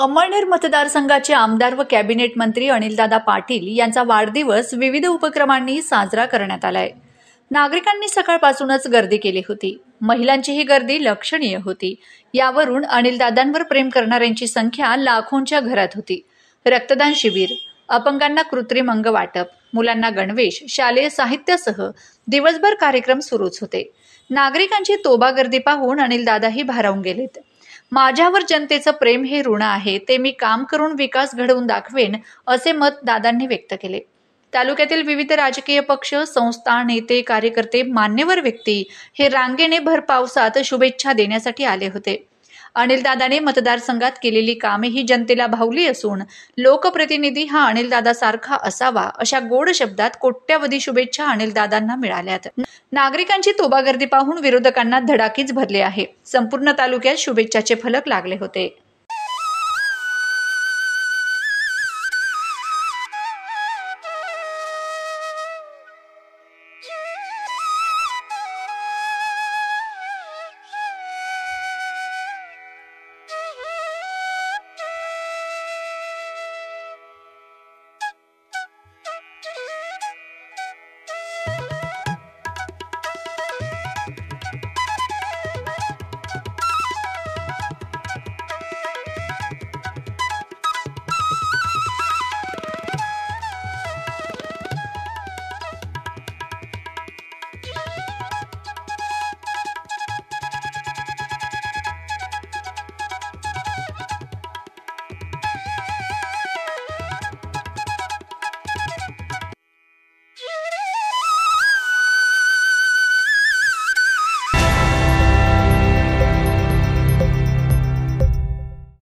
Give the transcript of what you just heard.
अमळनेर मतदारसंघाचे आमदार व कॅबिनेट मंत्री अनिलदादा पाटील यांचा वाढदिवस विविध उपक्रमांनी साजरा करण्यात आलाय। नागरिकांनी सकाळपासूनच गर्दी केली होती। महिलांचीही गर्दी लक्षणीय होती। यावरून अनिलदादांवर प्रेम करणाऱ्यांची संख्या लाखोंच्या घरात होती। रक्तदान शिबिर, अपंगांना कृत्रिम अंग वाटप, मुलांना गणवेश, शालेय साहित्यासह दिवसभर कार्यक्रम सुरूच होते। नागरिकांची तोबा गर्दी पाहून अनिलदादाही भारावून गेलेत। माझ्यावर जनतेचं प्रेम हे ऋण आहे, ते मी काम करून विकास घडवून दाखवेन, असे मत दादांनी व्यक्त केले। तालुक्यातील विविध राजकीय पक्ष, संस्था, नेते, कार्यकर्ते, मान्यवर व्यक्ती हे रांगेने भर पावसात शुभेच्छा देण्यासाठी आले होते। अनिलदादाने मतदारसंघात केलेली कामे ही जनतेला भावली असून लोकप्रतिनिधी हा अनिलदादासारखा असावा, अशा गोड शब्दात कोट्यावधी शुभेच्छा अनिलदादांना मिळाल्यात। नागरिकांची तोबा गर्दी पाहून विरोधकांना धडाकीच भरले आहे। संपूर्ण तालुक्यात शुभेच्छाचे फलक लागले होते।